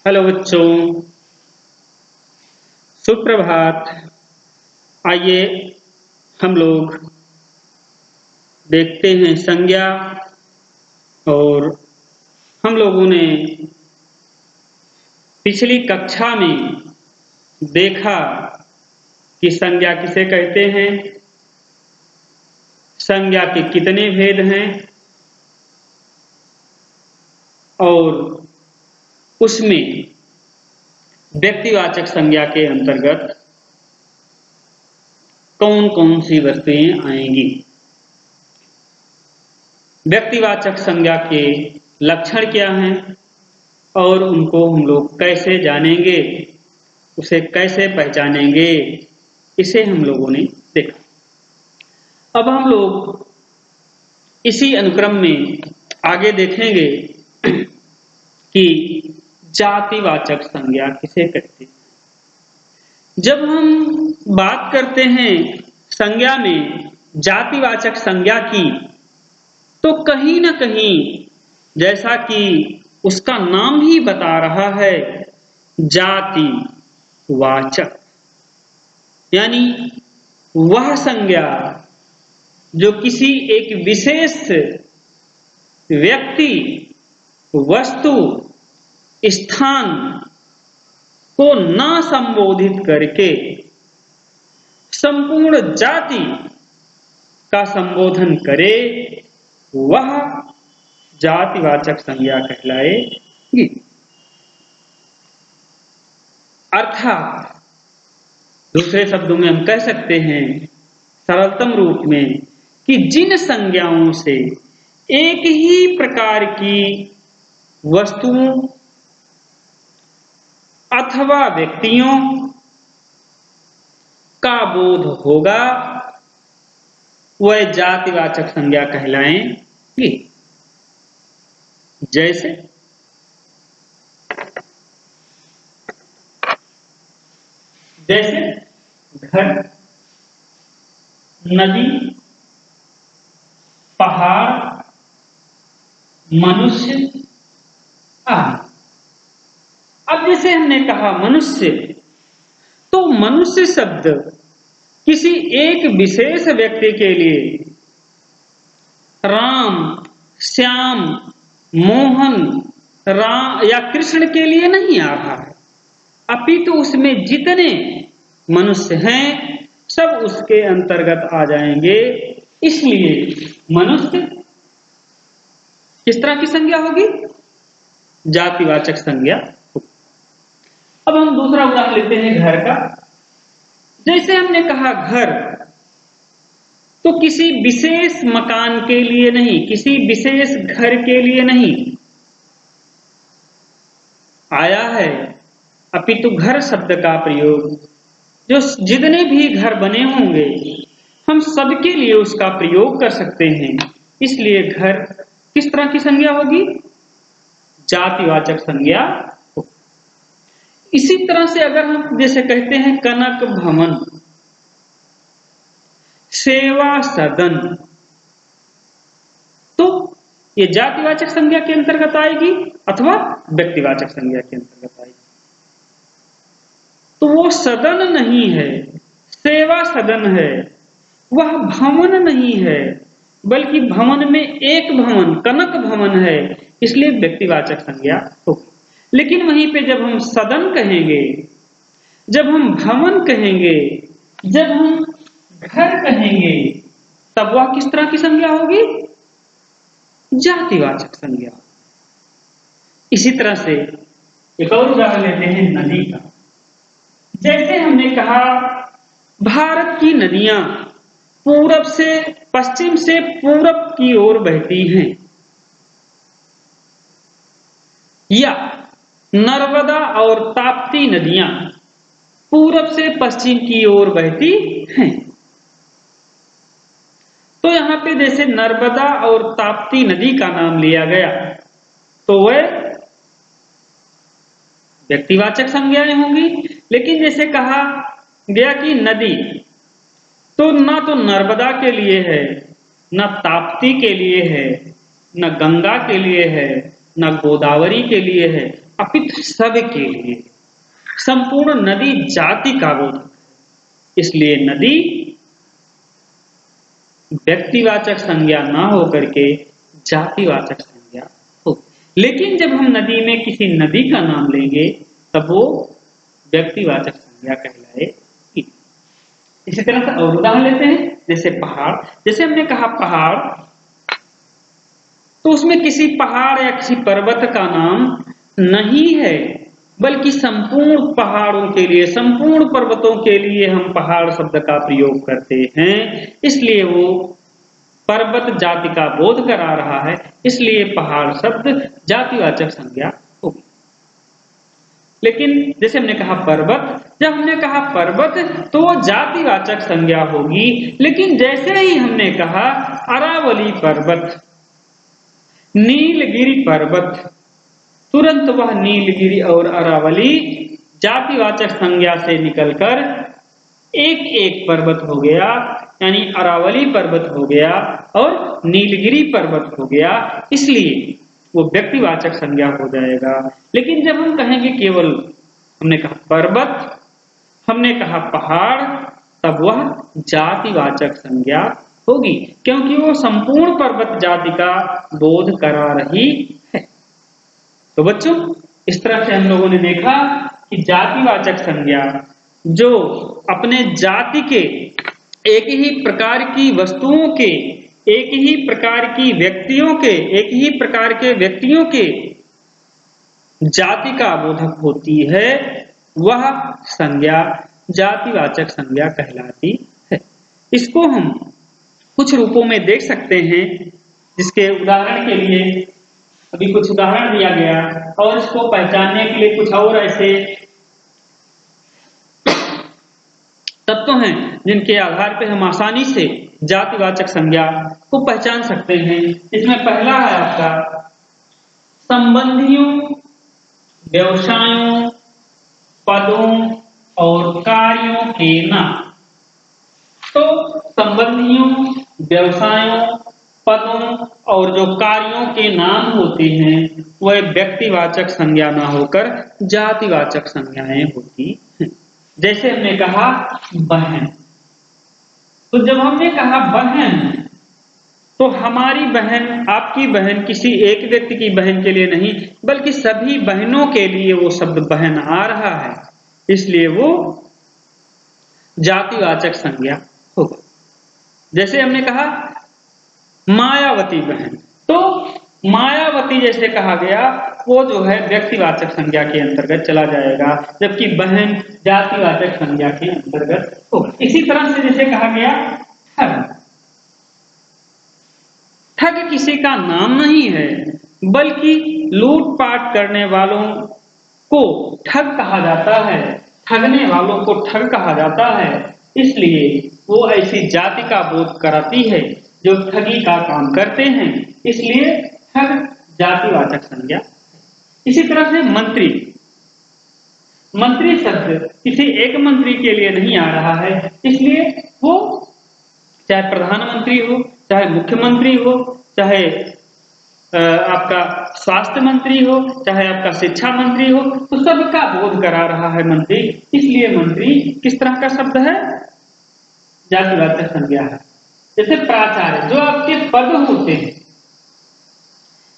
Hello बच्चों, सुप्रभात। आइए हम लोग देखते हैं संज्ञा। और हम लोगों ने पिछली कक्षा में देखा कि संज्ञा किसे कहते हैं, संज्ञा के कितने भेद हैं और उसमें व्यक्तिवाचक संज्ञा के अंतर्गत कौन कौन सी वस्तुएं आएंगी। व्यक्तिवाचक संज्ञा के लक्षण क्या हैं और उनको हम लोग कैसे जानेंगे, उसे कैसे पहचानेंगे, इसे हम लोगों ने देखा। अब हम लोग इसी अनुक्रम में आगे देखेंगे कि जातिवाचक संज्ञा किसे कहते हैं। जब हम बात करते हैं संज्ञा में जातिवाचक संज्ञा की, तो कहीं ना कहीं जैसा कि उसका नाम ही बता रहा है, जातिवाचक, यानी वह संज्ञा जो किसी एक विशेष व्यक्ति, वस्तु, स्थान को ना संबोधित करके संपूर्ण जाति का संबोधन करे, वह जातिवाचक संज्ञा कहलाएगी। अर्थात दूसरे शब्दों में हम कह सकते हैं सरलतम रूप में कि जिन संज्ञाओं से एक ही प्रकार की वस्तुओं अथवा व्यक्तियों का बोध होगा, वह जातिवाचक संज्ञा कहलाएंगी। जैसे घर, नदी, पहाड़, मनुष्य आदि। अब जैसे हमने कहा मनुष्य, तो मनुष्य शब्द किसी एक विशेष व्यक्ति के लिए राम, श्याम, मोहन, राम या कृष्ण के लिए नहीं आ रहा है, अपितु उसमें जितने मनुष्य हैं सब उसके अंतर्गत आ जाएंगे। इसलिए मनुष्य किस तरह की संज्ञा होगी? जातिवाचक संज्ञा। अब हम दूसरा उदाहरण लेते हैं घर का। जैसे हमने कहा घर, तो किसी विशेष मकान के लिए नहीं, किसी विशेष घर के लिए नहीं आया है, अपितु घर शब्द का प्रयोग जो जितने भी घर बने होंगे हम सबके लिए उसका प्रयोग कर सकते हैं। इसलिए घर किस तरह की संज्ञा होगी? जातिवाचक संज्ञा। इसी तरह से अगर हम जैसे कहते हैं कनक भवन, सेवा सदन, तो ये जातिवाचक संज्ञा के अंतर्गत आएगी अथवा व्यक्तिवाचक संज्ञा के अंतर्गत आएगी। तो वो सदन नहीं है, सेवा सदन है, वह भवन नहीं है, बल्कि भवन में एक भवन कनक भवन है, इसलिए व्यक्तिवाचक संज्ञा होगी। लेकिन वहीं पे जब हम सदन कहेंगे, जब हम भवन कहेंगे, जब हम घर कहेंगे, तब वह किस तरह की संज्ञा होगी? जातिवाचक संज्ञा। इसी तरह से एक और उदाहरण लेते हैं नदी का। जैसे हमने कहा भारत की नदियां पूरब से पश्चिम से पूरब की ओर बहती हैं, या नर्मदा और ताप्ती नदियां पूरब से पश्चिम की ओर बहती हैं। तो यहां पे जैसे नर्मदा और ताप्ती नदी का नाम लिया गया, तो वह व्यक्तिवाचक संज्ञाएं होंगी। लेकिन जैसे कहा गया कि नदी, तो ना तो नर्मदा के लिए है, न ताप्ती के लिए है, न गंगा के लिए है, न गोदावरी के लिए है, अपितु सबके लिए, संपूर्ण नदी जाति का बोधक। इसलिए नदी व्यक्तिवाचक संज्ञा ना होकर के जातिवाचक संज्ञा हो। लेकिन जब हम नदी में किसी नदी का नाम लेंगे तब वो व्यक्तिवाचक संज्ञा कहलाएगी। इसी तरह से और उदाहरण लेते हैं, जैसे पहाड़। जैसे हमने कहा पहाड़, तो उसमें किसी पहाड़ या किसी पर्वत का नाम नहीं है, बल्कि संपूर्ण पहाड़ों के लिए, संपूर्ण पर्वतों के लिए हम पहाड़ शब्द का प्रयोग करते हैं। इसलिए वो पर्वत जाति का बोध करा रहा है, इसलिए पहाड़ शब्द जातिवाचक संज्ञा होगी। लेकिन जैसे हमने कहा पर्वत, जब हमने कहा पर्वत तो वो जातिवाचक संज्ञा होगी। लेकिन जैसे ही हमने कहा अरावली पर्वत, नीलगिरी पर्वत, तुरंत वह नीलगिरी और अरावली जातिवाचक संज्ञा से निकलकर एक एक पर्वत हो गया, यानी अरावली पर्वत हो गया और नीलगिरी पर्वत हो गया। इसलिए वो व्यक्तिवाचक संज्ञा हो जाएगा। लेकिन जब हम कहेंगे केवल, हमने कहा पर्वत, हमने कहा पहाड़, तब वह जातिवाचक संज्ञा होगी, क्योंकि वो संपूर्ण पर्वत जाति का बोध करा रही है। तो बच्चों, इस तरह से हम लोगों ने देखा कि जातिवाचक संज्ञा जो अपने जाति के एक ही प्रकार की वस्तुओं के, एक ही प्रकार की व्यक्तियों के, एक ही प्रकार के व्यक्तियों के जाति का बोधक होती है, वह संज्ञा जातिवाचक संज्ञा कहलाती है। इसको हम कुछ रूपों में देख सकते हैं, जिसके उदाहरण के लिए अभी कुछ उदाहरण दिया गया, और इसको पहचानने के लिए कुछ और ऐसे तत्व हैं जिनके आधार पर हम आसानी से जातिवाचक संज्ञा को पहचान सकते हैं। इसमें पहला है आपका संबंधियों, व्यवसायों, पदों और कार्यों के नाम। तो संबंधियों, व्यवसायों, पदों और जो कार्यों के नाम होते हैं वह व्यक्तिवाचक संज्ञा ना होकर जातिवाचक संज्ञाएं होती हैं। जैसे हमने कहा बहन, तो जब हमने कहा बहन, तो हमारी बहन, आपकी बहन किसी एक व्यक्ति की बहन के लिए नहीं, बल्कि सभी बहनों के लिए वो शब्द बहन आ रहा है, इसलिए वो जातिवाचक संज्ञा होगा। जैसे हमने कहा मायावती बहन, तो मायावती जैसे कहा गया वो जो है व्यक्तिवाचक संज्ञा के अंतर्गत चला जाएगा, जबकि बहन जातिवाचक संज्ञा के अंतर्गत होगा। इसी तरह से जैसे कहा गया ठग, ठग किसी का नाम नहीं है, बल्कि लूटपाट करने वालों को ठग कहा जाता है, ठगने वालों को ठग कहा जाता है। इसलिए वो ऐसी जाति का बोध कराती है जो ठगी का काम करते हैं, इसलिए ठग जातिवाचक संज्ञा। इसी तरह से मंत्री, मंत्री शब्द किसी एक मंत्री के लिए नहीं आ रहा है, इसलिए वो चाहे प्रधानमंत्री हो, चाहे मुख्यमंत्री हो, चाहे आपका स्वास्थ्य मंत्री हो, चाहे आपका शिक्षा मंत्री हो, तो सबका बोध करा रहा है मंत्री। इसलिए मंत्री किस तरह का शब्द है? जातिवाचक संज्ञा है। जैसे प्राचार्य, जो आपके पद होते हैं,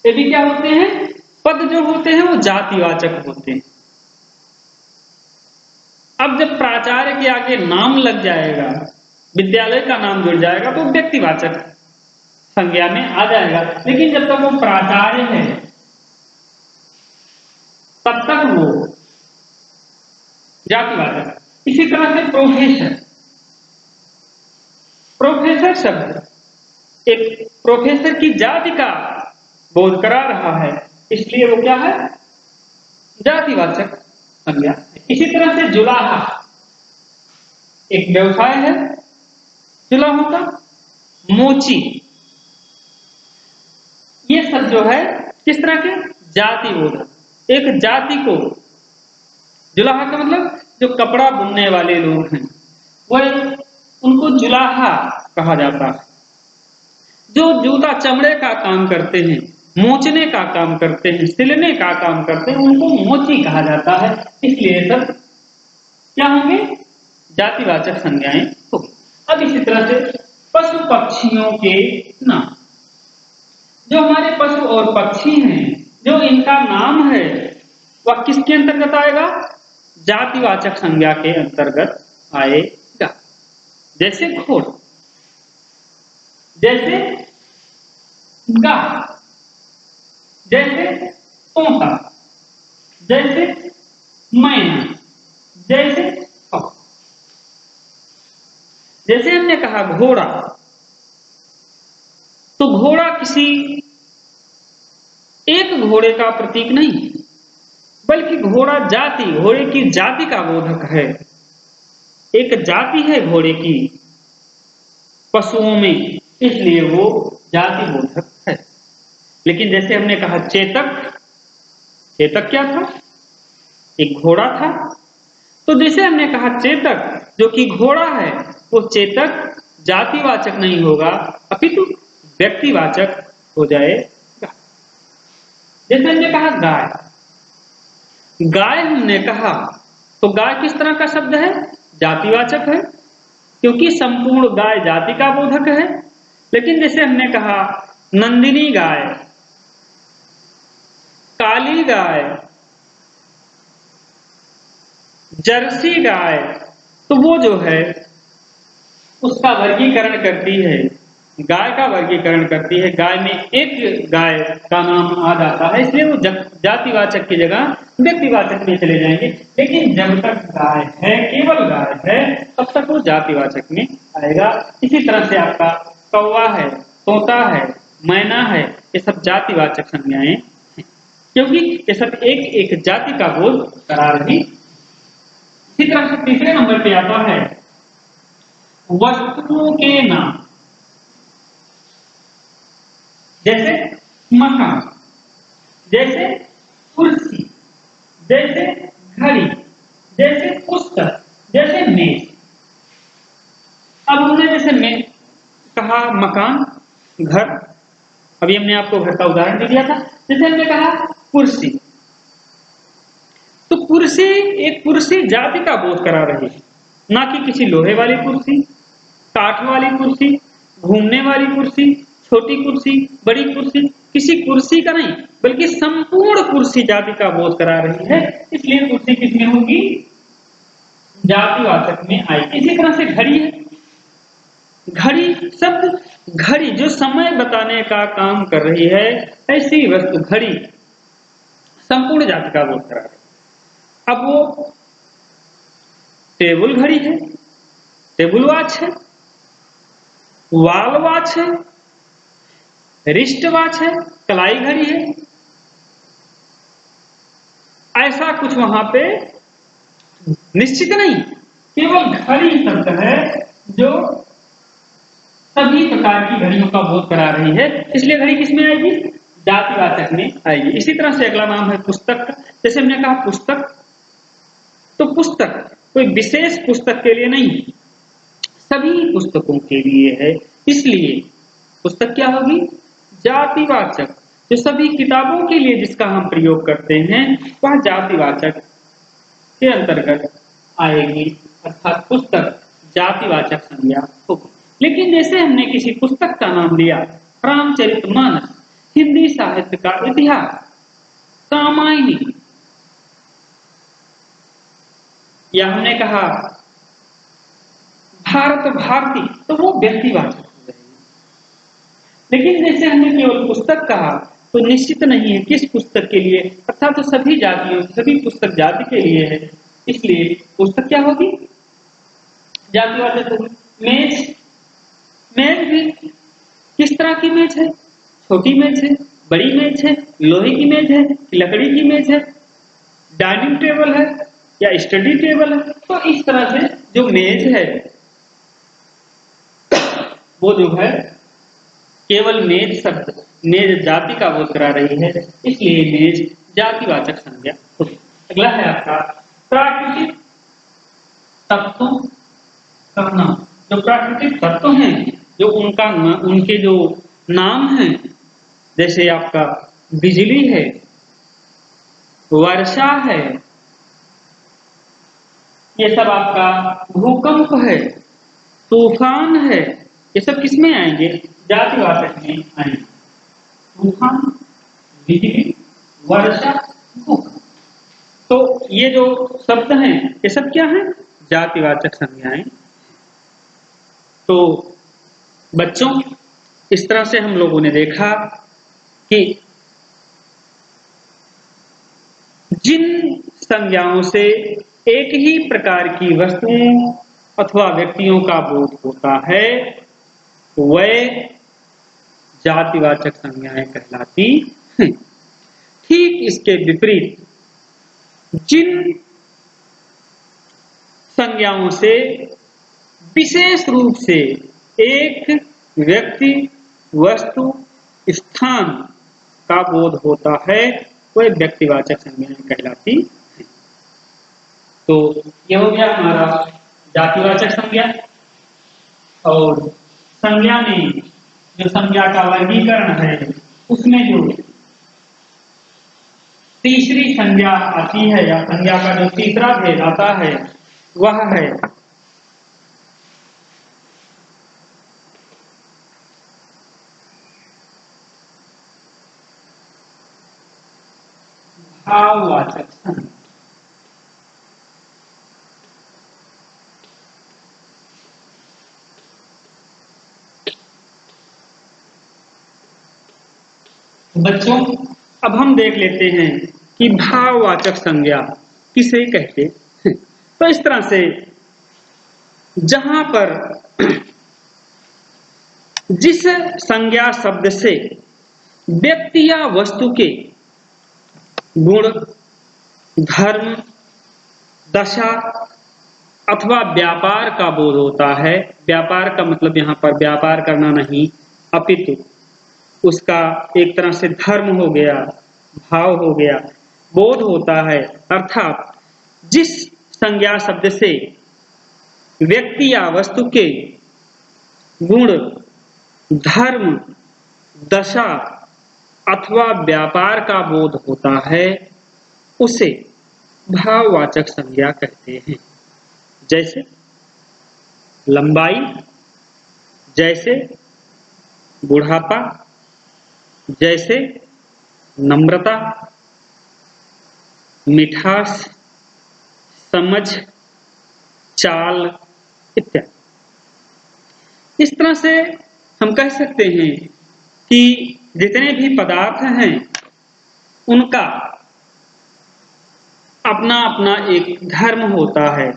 ये भी क्या होते हैं? पद जो होते हैं वो जातिवाचक होते हैं। अब जब प्राचार्य के आगे नाम लग जाएगा, विद्यालय का नाम जुड़ जाएगा, तो व्यक्तिवाचक संज्ञा में आ जाएगा। लेकिन जब तक वो प्राचार्य है तब तक वो जातिवाचक। इसी तरह से प्रोफेसर, प्रोफेसर शब्द एक प्रोफेसर की जाति का बोध करा रहा है, इसलिए वो क्या है? जातिवाचक संज्ञा। इसी तरह से जुलाहा एक व्यवसाय है, जुलाहों का। मोची, ये सब जो है किस तरह के? जाति बोधक। एक जाति को, जुलाहा का मतलब जो कपड़ा बुनने वाले लोग हैं वह, उनको जुलाहा कहा जाता है। जो जूता चमड़े का काम करते हैं मोचने का काम करते हैं, सिलने का काम करते हैं, उनको मोची कहा जाता है। इसलिए सब क्या होंगे? जातिवाचक संज्ञाएं होगी। अब इसी तरह से पशु पक्षियों के नाम, जो हमारे पशु और पक्षी हैं, जो इनका नाम है वह किसके अंतर्गत आएगा? जातिवाचक संज्ञा के अंतर्गत आएगा। जैसे घोड़ा, जैसे गाय, जैसे तोता, जैसे मैना, जैसे जैसे हमने कहा घोड़ा, तो घोड़ा किसी एक घोड़े का प्रतीक नहीं, बल्कि घोड़ा जाति, घोड़े की जाति का बोधक है। एक जाति है घोड़े की पशुओं में, इसलिए वो जाति बोधक है। लेकिन जैसे हमने कहा चेतक, चेतक क्या था? एक घोड़ा था। तो जैसे हमने कहा चेतक जो कि घोड़ा है, वो चेतक जातिवाचक नहीं होगा, अपितु व्यक्तिवाचक हो जाएगा। जैसे हमने कहा गाय, गाय हमने कहा तो गाय किस तरह का शब्द है? जातिवाचक है, क्योंकि संपूर्ण गाय जाति का बोधक है। लेकिन जैसे हमने कहा नंदिनी गाय, काली गाय, जर्सी गाय, तो वो जो है उसका वर्गीकरण करती है, गाय का वर्गीकरण करती है। गाय में एक गाय का नाम आ जाता है, इसलिए वो जातिवाचक की जगह व्यक्तिवाचक में चले जाएंगे। लेकिन जब तक गाय है, केवल गाय है, तब तक वो जातिवाचक में आएगा। इसी तरह से आपका कौवा है, तोता है, मैना है, ये सब जातिवाचक संज्ञाएं हैं, क्योंकि ये सब एक एक जाति का बोध करा रही। इसी तरह से तीसरे नंबर पे आता है वस्तुओं के नाम, जैसे मकान, जैसे कुर्सी, जैसे घड़ी, जैसे पुस्तक, जैसे मेज। अब हमने जैसे कहा मकान, घर, अभी हमने आपको घर का उदाहरण भी दिया था। जैसे हमने कहा कुर्सी, तो कुर्सी, एक कुर्सी जाति का बोध करा रही है, ना कि किसी लोहे वाली कुर्सी, काठ वाली कुर्सी, घूमने वाली कुर्सी, छोटी कुर्सी, बड़ी कुर्सी, किसी कुर्सी का नहीं, बल्कि संपूर्ण कुर्सी जाति का बोध करा रही है। इसलिए कुर्सी किसमें होगी? जातिवाचक में आएगी। इसी तरह से घड़ी है, घड़ी शब्द, घड़ी जो समय बताने का काम कर रही है, ऐसी वस्तु घड़ी संपूर्ण जाति का बोध करा रही है। अब वो टेबल घड़ी है, टेबल वॉच है, वॉल वॉच है, रिस्ट वॉच है, कलाई घड़ी है, ऐसा कुछ वहां पे निश्चित नहीं, केवल घड़ी शब्द है जो सभी प्रकार की घड़ियों का बोध करा रही है। इसलिए घड़ी किसमें आएगी? जातिवाचक में आएगी। इसी तरह से अगला नाम है पुस्तक। जैसे हमने कहा पुस्तक, तो पुस्तक कोई विशेष पुस्तक के लिए नहीं, सभी पुस्तकों के लिए है। इसलिए पुस्तक क्या होगी? जातिवाचक। जो सभी किताबों के लिए जिसका हम प्रयोग करते हैं, वह जातिवाचक के अंतर्गत आएगी, अर्थात पुस्तक जातिवाचक संज्ञा होगी। लेकिन जैसे हमने किसी पुस्तक का नाम लिया, रामचरितमानस, हिंदी साहित्य का इतिहास, रामायणी, या हमने कहा भारत भारती, तो वो व्यक्तिवाचक हो जाएगी। लेकिन जैसे हमने केवल पुस्तक कहा, तो निश्चित नहीं है किस पुस्तक के लिए, अर्थात तो सभी जातियों, सभी पुस्तक जाति के लिए है। इसलिए पुस्तक क्या होगी? जातिवाचक होगी। मेज, मेज भी किस तरह की मेज है? छोटी मेज है, बड़ी मेज है, लोहे की मेज है, लकड़ी की मेज है, डाइनिंग टेबल है या स्टडी टेबल है। तो इस तरह से जो मेज है वो जो है केवल मेज शब्द, मेज जाति का बोध करा रही है, इसलिए मेज जातिवाचक संज्ञा होगी। अगला है आपका प्राकृतिक तत्वों का नाम। जो प्राकृतिक तत्व हैं, जो उनके जो नाम हैं, जैसे आपका बिजली है, वर्षा है, ये सब आपका भूकंप है, तूफान है, ये सब किसमें आएंगे? जातिवाचक में आएंगे। तूफान, बिजली, वर्षा, भूकंप। तो ये जो शब्द हैं ये सब क्या है? जातिवाचक संज्ञाएं। तो बच्चों, इस तरह से हम लोगों ने देखा कि जिन संज्ञाओं से एक ही प्रकार की वस्तुओं अथवा व्यक्तियों का बोध होता है वह जातिवाचक संज्ञाएं कहलाती हैं। ठीक इसके विपरीत जिन संज्ञाओं से विशेष रूप से एक व्यक्ति, वस्तु, स्थान का बोध होता है वह व्यक्तिवाचक संज्ञाएं कहलाती हैं। तो यह हो गया हमारा जातिवाचक संज्ञा। और संज्ञा में जो संज्ञा का वर्गीकरण है उसमें जो तीसरी संज्ञा आती है या संज्ञा का जो तीसरा भेद आता है वह है भाववाचक संज्ञा। बच्चों, अब हम देख लेते हैं कि भाववाचक संज्ञा किसे कहते हैं। तो इस तरह से जहां पर जिस संज्ञा शब्द से व्यक्ति या वस्तु के गुण, धर्म, दशा अथवा व्यापार का बोध होता है, व्यापार का मतलब यहां पर व्यापार करना नहीं अपितु उसका एक तरह से धर्म हो गया, भाव हो गया, बोध होता है। अर्थात जिस संज्ञा शब्द से व्यक्ति या वस्तु के गुण, धर्म, दशा अथवा व्यापार का बोध होता है उसे भाववाचक संज्ञा कहते हैं। जैसे लंबाई, जैसे बुढ़ापा, जैसे नम्रता, मिठास, समझ, चाल इत्यादि। इस तरह से हम कह सकते हैं कि जितने भी पदार्थ हैं उनका अपना अपना एक धर्म होता है,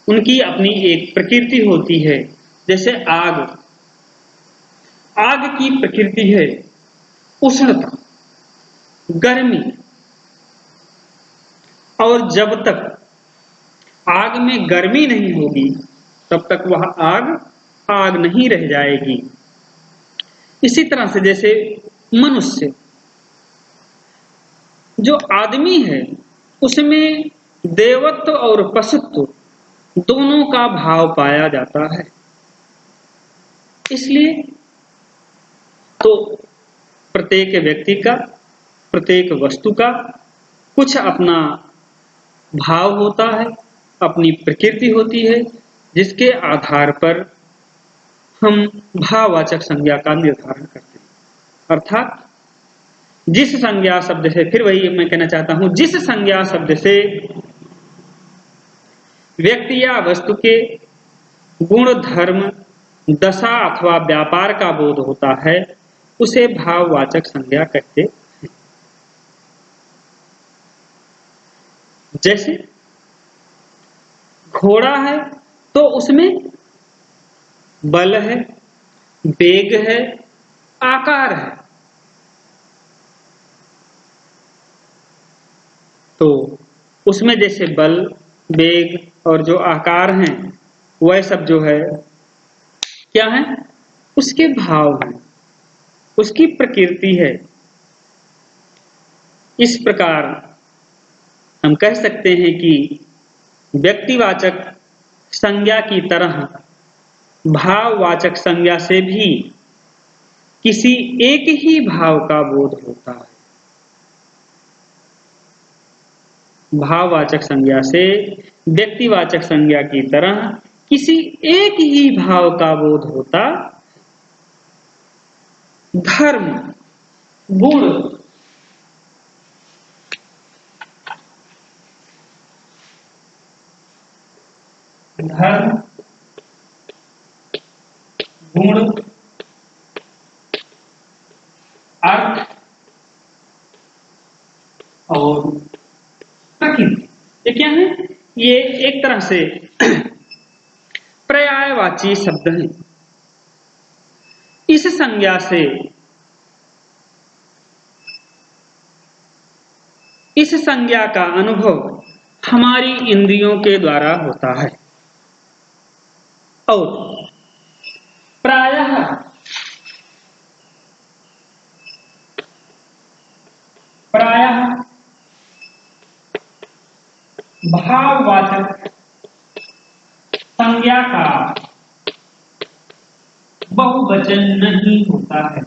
उनकी अपनी एक प्रकृति होती है। जैसे आग, आग की प्रकृति है उष्णता, गर्मी, और जब तक आग में गर्मी नहीं होगी तब तक वह आग आग नहीं रह जाएगी। इसी तरह से जैसे मनुष्य, जो आदमी है उसमें देवत्व और पशुत्व दोनों का भाव पाया जाता है। इसलिए तो प्रत्येक व्यक्ति का, प्रत्येक वस्तु का कुछ अपना भाव होता है, अपनी प्रकृति होती है, जिसके आधार पर हम भाववाचक संज्ञा का निर्धारण करते हैं। अर्थात जिस संज्ञा शब्द से, फिर वही मैं कहना चाहता हूं, जिस संज्ञा शब्द से व्यक्ति या वस्तु के गुण, धर्म, दशा अथवा व्यापार का बोध होता है उसे भाववाचक संज्ञा कहते हैं। जैसे घोड़ा है तो उसमें बल है, वेग है, आकार है। तो उसमें जैसे बल, वेग और जो आकार हैं वह सब जो है क्या है? उसके भाव हैं, उसकी प्रकृति है। इस प्रकार हम कह सकते हैं कि व्यक्तिवाचक संज्ञा की तरह भाववाचक संज्ञा से भी किसी एक ही भाव का बोध होता है। भाववाचक संज्ञा से व्यक्तिवाचक संज्ञा की तरह किसी एक ही भाव का बोध होता। धर्म, गुण, धर्म, गुण, अर्थ और प्रकृति, ये क्या है? ये एक तरह से पर्यायवाची शब्द हैं। इस संज्ञा से, इस संज्ञा का अनुभव हमारी इंद्रियों के द्वारा होता है और प्रायः भाववाचक संज्ञा का बहुवचन नहीं होता है।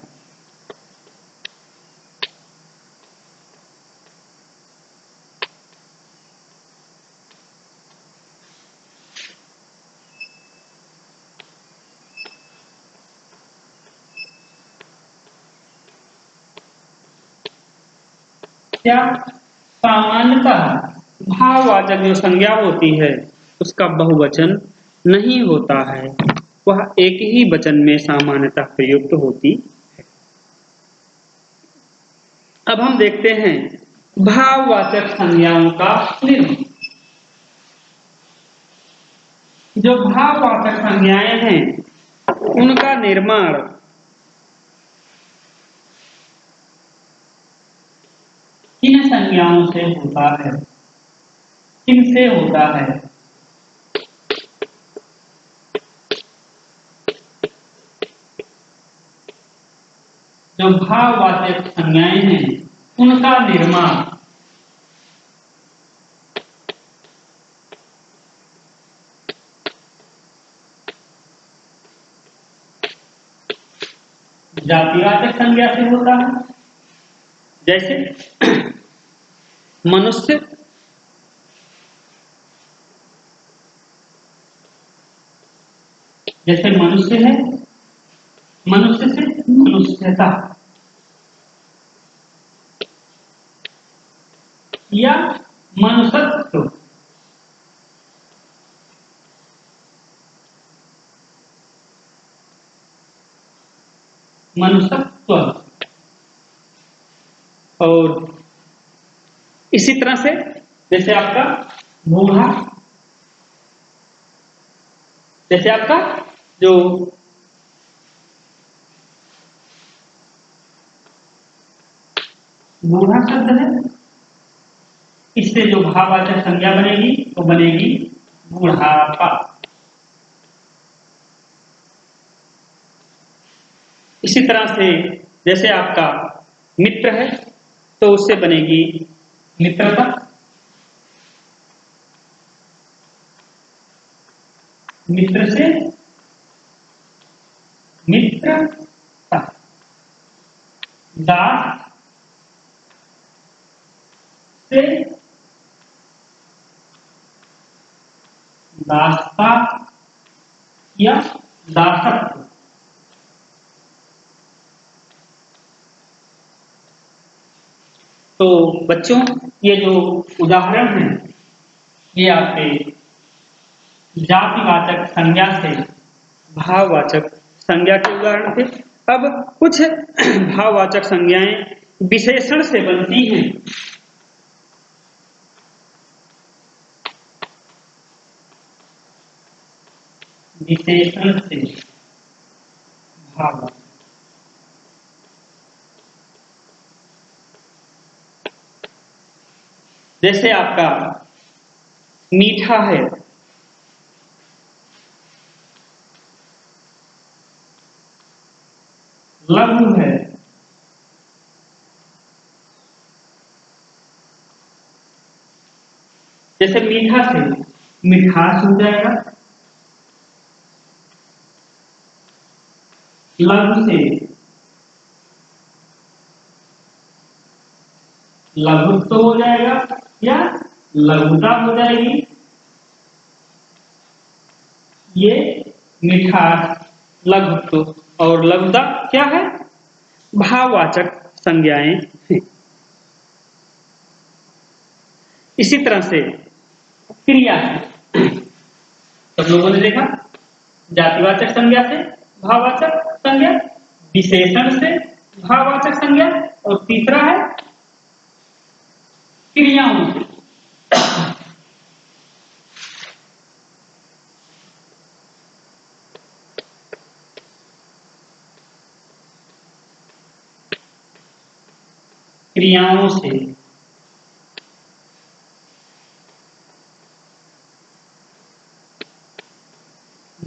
क्या? सामान्यतः भाववाचक जो संज्ञा होती है उसका बहुवचन नहीं होता है, वह एक ही वचन में सामान्यतः प्रयुक्त होती है। अब हम देखते हैं भाववाचक संज्ञाओं का निर्माण। जो भाववाचक संज्ञाएं हैं उनका निर्माण किन संज्ञाओं से होता है? किनसे होता है? जो भाववाचक संज्ञाएं हैं उनका निर्माण जातिवाचक संज्ञा से होता है। जैसे मनुष्य, जैसे मनुष्य है, मनुष्य से मनुष्यता, या मनुष्यत्व, मनुष्यत्व। और इसी तरह से जैसे आपका बूढ़ा, जैसे आपका जो बूढ़ा शब्द है, इससे जो भाववाचक संज्ञा बनेगी तो बनेगी बूढ़ापा। इसी तरह से जैसे आपका मित्र है तो उससे बनेगी मित्रता। मित्र से मित्रता। दास से दासता या दासत्व। तो बच्चों, ये जो उदाहरण है ये आपके जातिवाचक संज्ञा से भाववाचक संज्ञा के उदाहरण थे। अब कुछ भाववाचक संज्ञाएं विशेषण से बनती हैं। विशेषण से भाववाचक, जैसे आपका मीठा है, लघु है, जैसे मीठा से मिठास हो जाएगा, लघु से लघुत्व हो जाएगा या लघुता हो जाएगी। ये मिठास लघुत्व और लघुता क्या है? भाववाचक संज्ञाएं हैं। इसी तरह से क्रिया से सब लोगों ने देखा, जातिवाचक संज्ञा से भाववाचक संज्ञा, विशेषण से भाववाचक संज्ञा, और तीसरा है क्रियाओं से। क्रियाओं से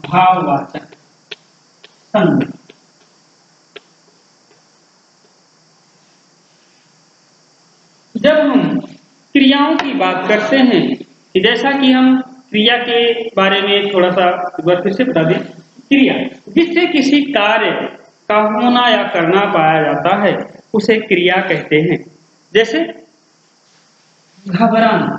भाववाचक संज्ञा। जब हम क्रियाओं की बात करते हैं, जैसा कि हम क्रिया के बारे में थोड़ा सा एक बार फिर से बता दें, क्रिया जिससे किसी कार्य का होना या करना पाया जाता है उसे क्रिया कहते हैं। जैसे घबराना,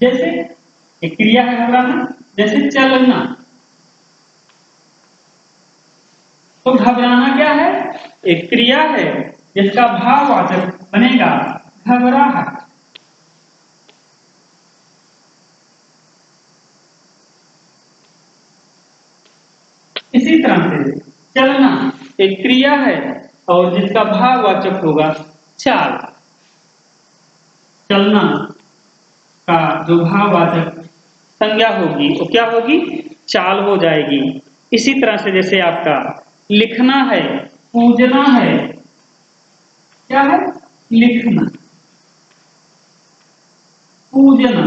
जैसे एक क्रिया है घबराना। जैसे चलना, तो घबराना क्या है? एक क्रिया है जिसका भाववाचक बनेगा घबराहट। इसी तरह से चलना एक क्रिया है और जिसका भाववाचक होगा चाल। चलना का जो भाववाचक संज्ञा होगी वो क्या होगी? चाल हो जाएगी। इसी तरह से जैसे आपका लिखना है, पूजना है, क्या है? लिखना, पूजना,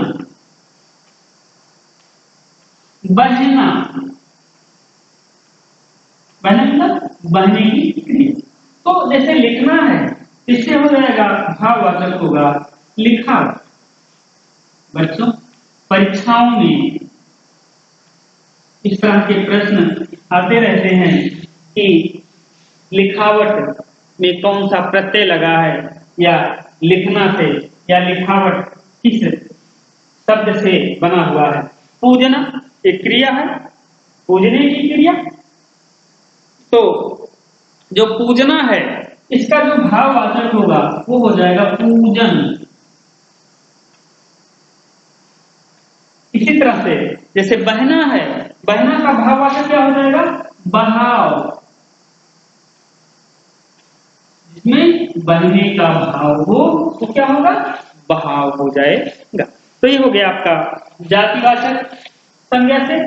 बहना, बहना मतलब बहने की क्रिया। तो जैसे लिखना है, इससे हो जाएगा भाववाचक होगा लिखावट। बच्चों, परीक्षाओं में इस तरह के प्रश्न आते रहते हैं कि लिखावट में कौन सा प्रत्यय लगा है, या लिखना से या लिखावट किस शब्द से बना हुआ है। पूजना एक क्रिया है, पूजने की क्रिया। तो जो पूजना है इसका जो भाववाचक होगा वो हो जाएगा पूजन। इसी तरह से जैसे बहना है, बहना का भाववाचक क्या हो जाएगा? बहाव। जिसमें बहने का भाव हो तो क्या होगा? बहाव हो जाएगा। तो ये हो गया आपका जातिवाचक संज्ञा से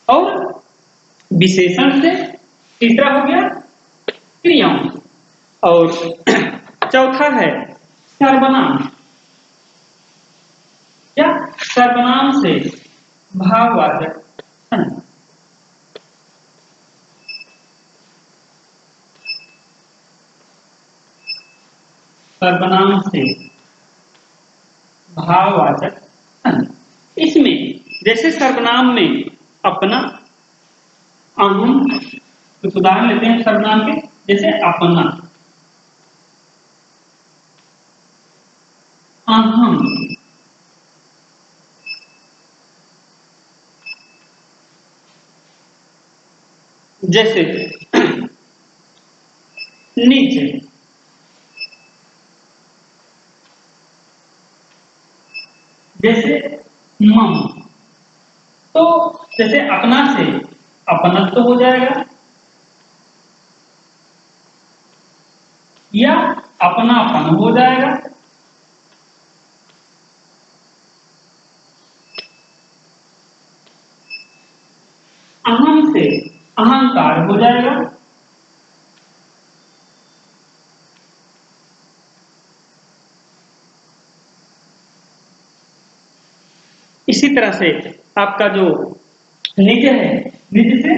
और विशेषण से। तीसरा हो गया क्रियाओं, और चौथा है सर्वनाम। क्या? सर्वनाम से भाववाचक संज्ञा। सर्वनाम से भाववाचक संज्ञा। इसमें जैसे सर्वनाम में अपना, अहम, कुछ उदाहरण लेते हैं सर्वनाम के। जैसे अपना, अहम, जैसे निज, जैसे मम। तो जैसे अपना से अपनत्व हो जाएगा, या अपनापन हो जाएगा। अहम से अहंकार हो जाएगा। इसी तरह से आपका जो निज है, निज से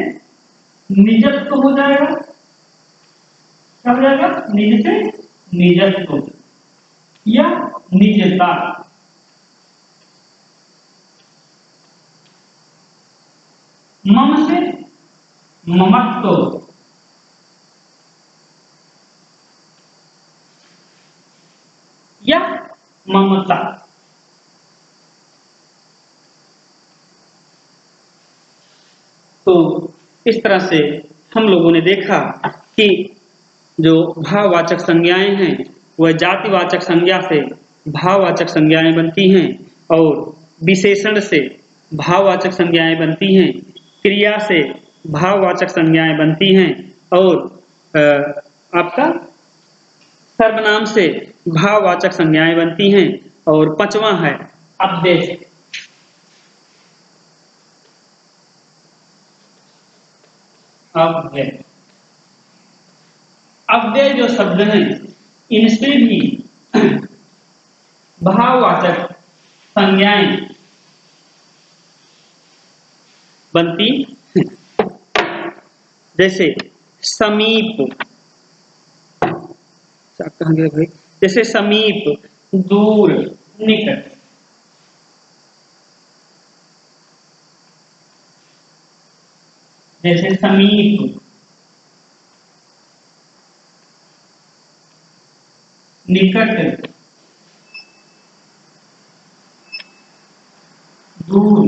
निजत्व हो जाएगा। क्या हो जाएगा? निज से निजत्व या निजता। मम से ममत्व या ममता। तो इस तरह से हम लोगों ने देखा कि जो भाववाचक संज्ञाएं हैं वह जातिवाचक संज्ञा से भाववाचक संज्ञाएं बनती हैं और विशेषण से भाववाचक संज्ञाएं बनती हैं, क्रिया से भाववाचक संज्ञाएं बनती हैं और आपका सर्वनाम से भाववाचक संज्ञाएं बनती हैं। और पांचवा है अव्यय। अव्यय अव्यय जो शब्द हैं इनसे भी भाववाचक संज्ञाएं बनती, जैसे समीप, कहाँ गया भाई, जैसे समीप, दूर, निकट। जैसे समीप, निकट, दूर।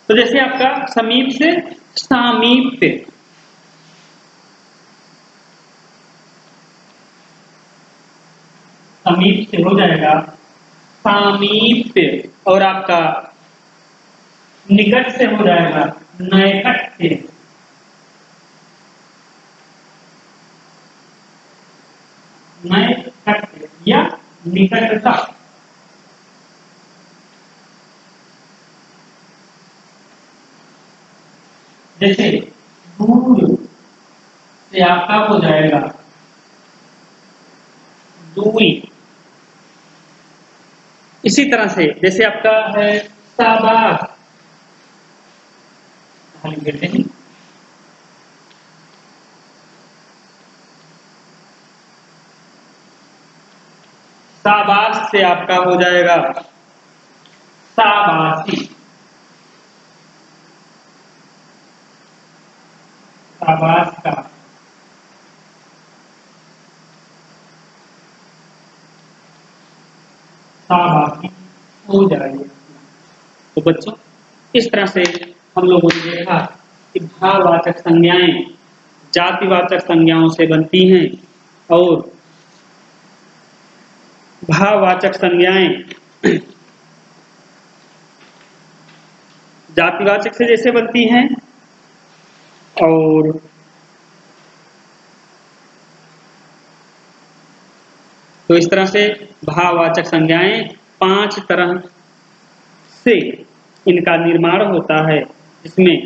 तो जैसे आपका समीप से सामीप्य, समीप से हो जाएगा सामीप्य और आपका निकट से हो जाएगा नैकट्य। नैकट्य या निकटता। जैसे दूर से आपका हो जाएगा दूरी। इसी तरह से जैसे आपका है शाबाश, कहते हैं शाबाश से आपका हो जाएगा शाबाशी। शाबाश का शाबाशी हो जाएगी। तो बच्चों इस तरह से हम लोगों ने देखा कि भाववाचक संज्ञाएं जातिवाचक संज्ञाओं से बनती हैं और भाववाचक संज्ञाएं जातिवाचक से जैसे बनती हैं और तो इस तरह से भाववाचक संज्ञाएं 5 तरह से इनका निर्माण होता है, जिसमें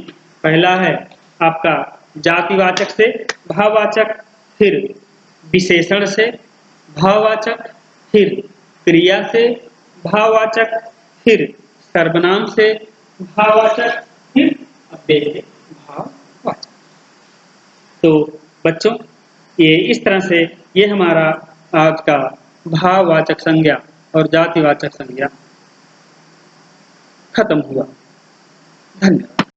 पहला है आपका जातिवाचक से भाववाचक, फिर विशेषण से भाववाचक, फिर क्रिया से भाववाचक, फिर सर्वनाम से भाववाचक, फिर अव्यय से भाववाचक। तो बच्चों ये इस तरह से ये हमारा आज का भाववाचक संज्ञा और जातिवाचक संज्ञा खत्म हुआ। धन्यवाद।